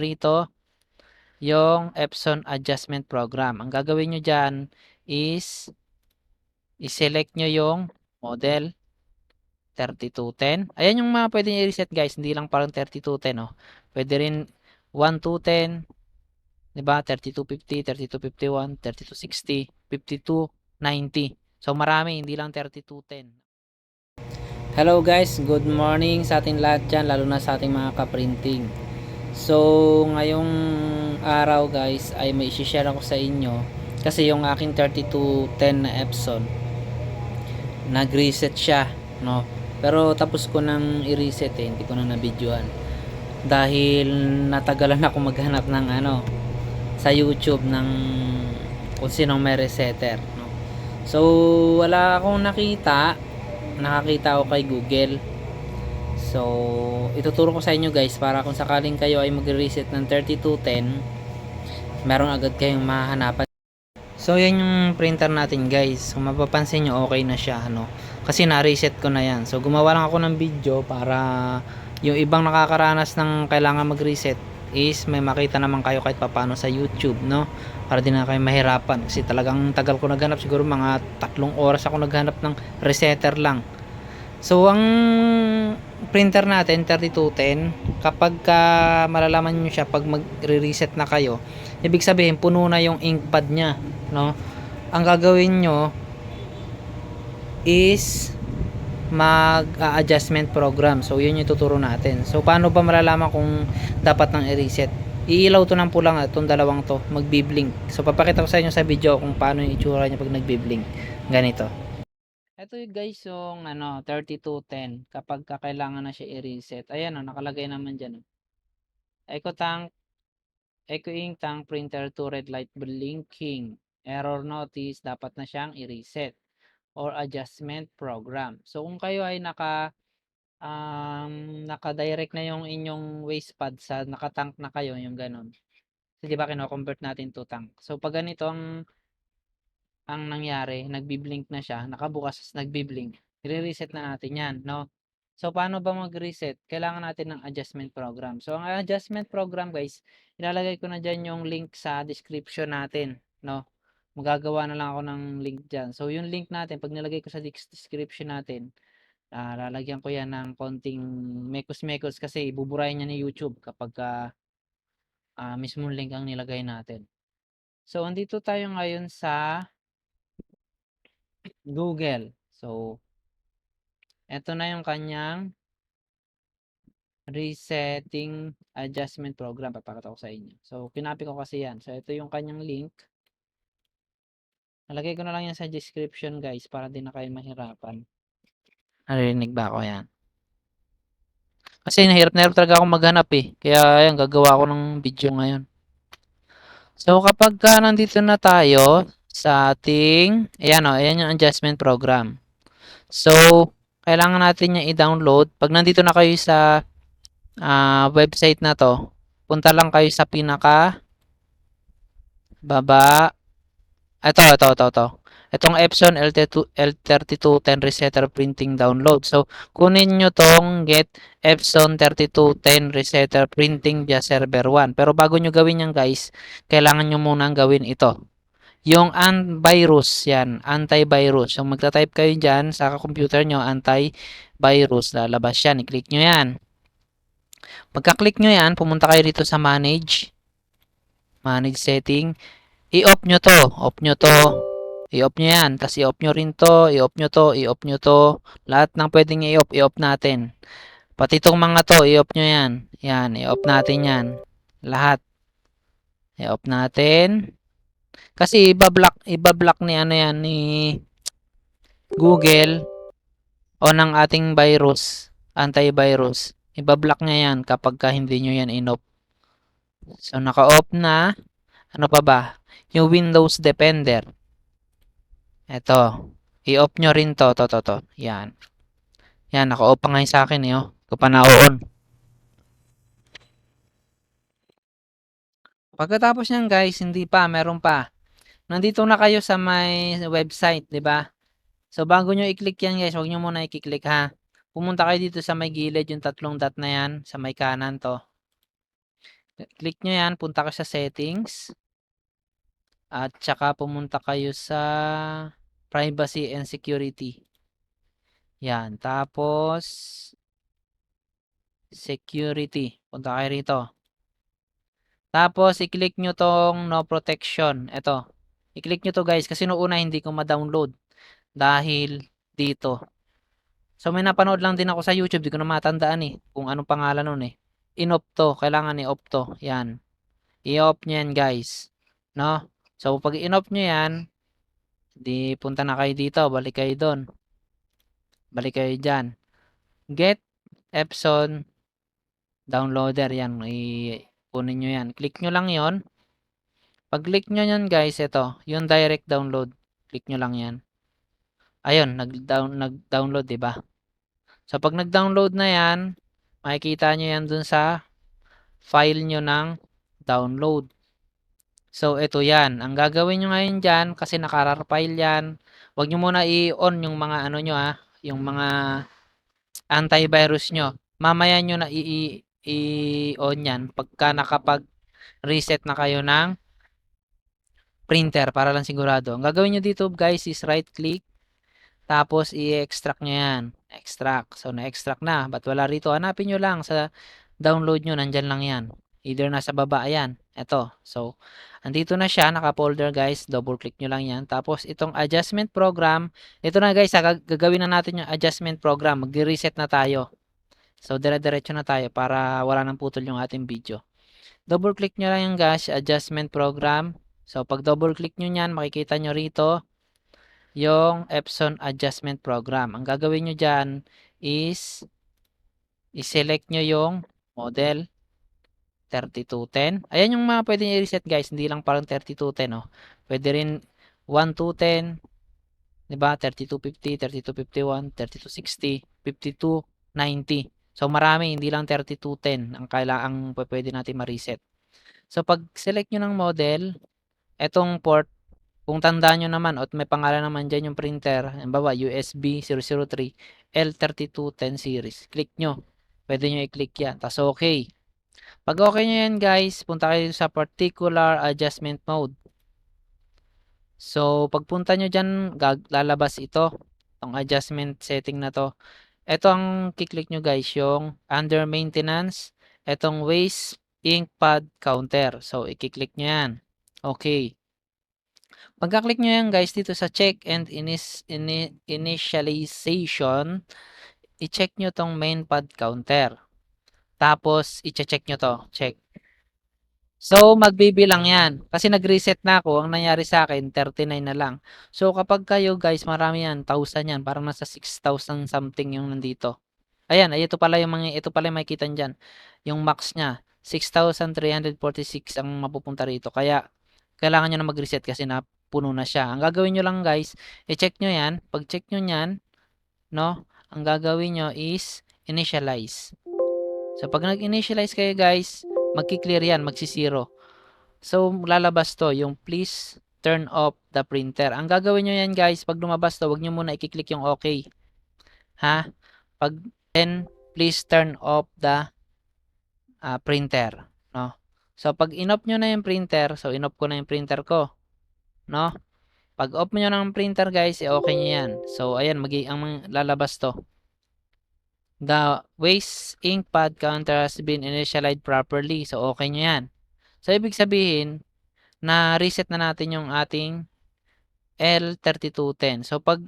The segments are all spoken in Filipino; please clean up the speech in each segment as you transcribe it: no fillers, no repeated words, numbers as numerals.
rito yung Epson Adjustment Program. Ang gagawin nyo dyan is i-select nyo yung model 3210. Ayan yung mga pwede i-reset guys. Hindi lang parang 3210. Oh. Pwede rin 1210, diba? 3250, 3251, 3260, 5290. So marami, hindi lang 3210. Hello guys, good morning sa ating lahat dyan, lalo na sa ating mga ka-printing. So ngayong araw guys ay may i-share ako sa inyo kasi yung aking 3210 na Epson nag-reset siya, no? Pero tapos ko nang i-reset hindi ko na na-videoan dahil natagalan ako maghanap ng sa YouTube ng kung sinong may resetter, no? So wala akong nakakita ako kay Google. So ituturo ko sa inyo guys para kung sakaling kayo ay mag-reset ng 3210, meron agad kayong mahahanapan. So yan yung printer natin guys. Kung mapapansin nyo, okay na siya, kasi na-reset ko na yan. So gumawa lang ako ng video para yung ibang nakakaranas ng kailangan mag-reset is may makita naman kayo kahit papano sa YouTube, no? Para din na kayo mahirapan kasi talagang tagal ko naghanap, siguro mga 3 oras ako naghanap ng resetter lang. So ang printer natin 3210, kapag malalaman niyo siya pag magre-reset na kayo, ibig sabihin puno na yung ink pad niya, no? Ang gagawin nyo is mag-adjustment program. So yun yung tuturo natin. So paano ba malalaman kung dapat nang i-reset? Iilaw to ng pulang itong dalawang to, magbi-blink. So papakita ko sa inyo sa video kung paano yung itsura niya pag nagbi-blink. Ganito. Ito yung guys yung 3210 kapag kailangan na siya i-reset. Ayan nakalagay naman diyan. EcoTank, Eco Ink Tank Printer to red light blinking. Error notice, dapat na siyang i-reset or adjustment program. So kung kayo ay naka-direct na yung inyong waste pad sa naka-tank na kayo, yung ganun. So, di ba kino-convert natin to tank. So pag ganito ang nangyari, nagbi-blink na siya, nakabukas, nagbi-blink, i-reset na natin yan, no? So, paano ba mag-reset? Kailangan natin ng adjustment program. So, ang adjustment program, guys, ilalagay ko na dyan yung link sa description natin, no? Magagawa na lang ako ng link dyan. So, yung link natin, pag nilagay ko sa description natin, lalagyan ko yan ng konting mekos-mekos kasi ibuburahin niya ni YouTube kapag mismong link ang nilagay natin. So, andito tayo ngayon sa Google. So, eto na yung kanyang resetting adjustment program. Papakita ko sa inyo. So, kinapi ko kasi yan. So, ito yung kanyang link. Nalagay ko na lang yan sa description guys para din na kayo mahirapan. Narinig ba ako yan? Kasi nahirap na hirap talaga ako maghanap eh. Kaya ayan, gagawa ako ng video ngayon. So, kapag nandito na tayo sa ating, ayan yung adjustment program. So, kailangan natin niya i-download. Pag nandito na kayo sa website na to, punta lang kayo sa pinaka baba. Ito. Itong Epson L3210 Resetter Printing Download. So, kunin nyo tong Get Epson 3210 Resetter Printing via Server 1. Pero bago nyo gawin yan guys, kailangan nyo munang gawin ito. Yung antivirus, yan, antivirus. So, magta-type kayo dyan sa computer nyo, antivirus. Lalabas yan, i-click nyo yan. Pagka-click nyo yan, pumunta kayo dito sa Manage Setting. I-off nyo to. I-off nyo yan. Tapos i-off nyo rin to. I-off nyo to. I-off nyo to. Lahat ng pwedeng i-off, i-off natin. Pati itong mga to, i-off nyo yan. Yan, i-off natin yan. Lahat. I-off natin. Kasi iba-block ni yan ni Google o ng ating virus, antivirus. Iba-block niya yan kapag hindi nyo yan in-off. So, naka-off na. Ano pa ba? Yung Windows Defender. Ito. I-off nyo rin to. Yan. Yan, naka-off pa ngayon sa akin eh. Oh. Ito pa na-on. Pagkatapos nyan guys, hindi pa, meron pa. Nandito na kayo sa may website, di ba? So, bago nyo i-click yan guys, huwag nyo muna i-click ha. Pumunta kayo dito sa may gilid, yung 3 dot na yan, sa may kanan to. Click nyo yan, punta ka sa settings. At saka pumunta kayo sa privacy and security. Yan. Tapos, security. Punta kayo rito. Tapos, i-click nyo tong no protection. Ito. I-click nyo to guys. Kasi noong una hindi ko ma-download. Dahil dito. So, may napanood lang din ako sa YouTube. Di ko na matandaan eh. Kung anong pangalan nun eh. In-off to. Kailangan i-off to. Yan. I-off nyo yan guys. No? So, pag in-off nyo yan, di punta na kayo dito. Balik kayo doon. Balik kayo dyan. Get Epson downloader. Yan. Kunin nyo yan. Click nyo lang yon. Pag click nyo yan guys, ito. Yung direct download. Click nyo lang yan. Ayun. Nag-download, diba? So, pag nag-download na yan, makikita nyo yan dun sa file nyo ng download. So, ito yan. Ang gagawin nyo ngayon dyan, kasi nakarar file yan, huwag nyo muna i-on yung mga ano nyo yung mga antivirus nyo. Mamaya nyo na i-on yan pagka nakapag-reset na kayo ng printer para lang sigurado. Ang gagawin nyo dito guys is right click, tapos i-extract nyo yan. Extract. So, na-extract na. Ba't wala rito? Hanapin nyo lang sa download nyo. Nandyan lang yan. Either nasa baba. Ayan. Ito. So, andito na siya. Naka-folder guys. Double click nyo lang yan. Tapos, itong adjustment program. Ito na guys. Gagawin na natin yung adjustment program. Mag-reset na tayo. So, dire-diretso na tayo para wala nang putol yung ating video. Double click nyo lang yung guys. Adjustment program. So, pag double click nyo yan, makikita nyo rito yung Epson Adjustment Program. Ang gagawin nyo dyan is i-select nyo yung model 3210. Ayan yung mga pwede nyo i-reset guys. Hindi lang parang 3210. Oh. Pwede rin 1210, diba? 3250, 3251, 3260, 5290. So marami, hindi lang 3210 ang kailangang pwede natin ma-reset. So pag select nyo ng model, etong port, kung tandaan nyo naman at may pangalan naman dyan yung printer, halimbawa USB 003 L3210 series, click nyo. Pwede nyo i-click yan. Tapos okay. Pag okay nyo yan guys, punta kayo sa particular adjustment mode. So, pagpunta nyo dyan, lalabas ito. Itong adjustment setting na to. Ito ang kiklik nyo guys, yung under maintenance. Itong waste ink pad counter. So, i-click nyo yan. Okay. Pagka-click nyo yan guys dito sa check and initialization, i-check nyo tong main pad counter. Tapos, i-check nyo to. Check. So, magbibilang yan. Kasi nag-reset na ako. Ang nangyari sa akin, 39 na lang. So, kapag kayo guys, marami yan. 1,000 yan. Parang nasa 6,000 something yung nandito. Ayan, ay ito pala yung makikita dyan. Yung max niya, 6,346 ang mapupunta rito. Kaya, kailangan nyo na mag-reset kasi puno na siya. Ang gagawin nyo lang guys, i-check nyo yan. Pag check nyo yan, no, ang gagawin nyo is initialize. So, pag nag-initialize kayo guys, magki-clear yan, magsi-zero. So, lalabas to, yung please turn off the printer. Ang gagawin nyo yan guys, pag lumabas to, wag nyo muna i-click yung okay. Ha? Pag then, please turn off the printer. No? So, pag in-off nyo na yung printer, so in-off ko na yung printer ko. No? Pag off nyo ng printer guys, okay nyo yan. So, ayan, ang lalabas to. The waste ink pad counter has been initialized properly. So, okay nyo yan. So, ibig sabihin, na-reset na natin yung ating L3210. So, pag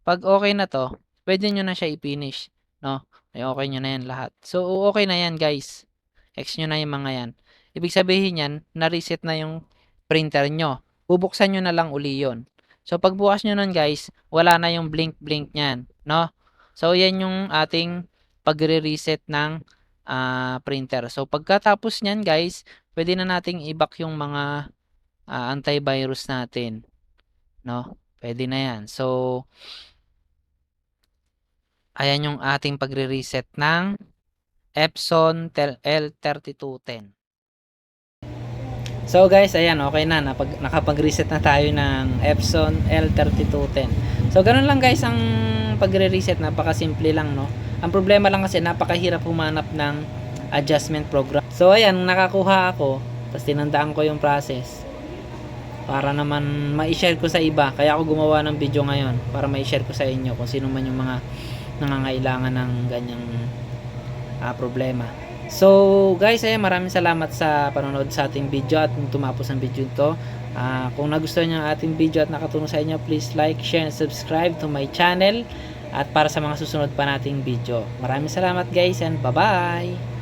okay na to, pwede nyo na siya i-finish. No? Ay, okay nyo na yan lahat. So, okay na yan guys. X nyo na yung mga yan. Ibig sabihin yan, na-reset na yung printer nyo. Bubuksan nyo na lang uli yun. So, pagbukas nyo nun guys, wala na yung blink-blink nyan. No? So, yan yung ating pagre-reset ng printer. So, pagkatapos nyan guys, pwede na nating i-back yung mga antivirus natin. No? Pwede na yan. So, ayan yung ating pagre-reset ng Epson L3210. So guys, ayan, okay na. Nakapag-reset na tayo ng Epson L3210. So, ganun lang guys ang pagre-reset. Napakasimple lang, no? Ang problema lang kasi napakahirap humanap ng adjustment program. So ayan, nakakuha ako, tapos tinandaan ko yung process para naman ma-share ko sa iba. Kaya ako gumawa ng video ngayon para ma-share ko sa inyo kung sino man yung mga nangangailangan ng ganyang problema. So guys, maraming salamat sa panonood sa ating video at tumapos ang video ito. Kung nagustuhan niyo ang ating video at nakatulong sa inyo, please like, share, and subscribe to my channel at para sa mga susunod pa nating video. Maraming salamat guys, and bye bye.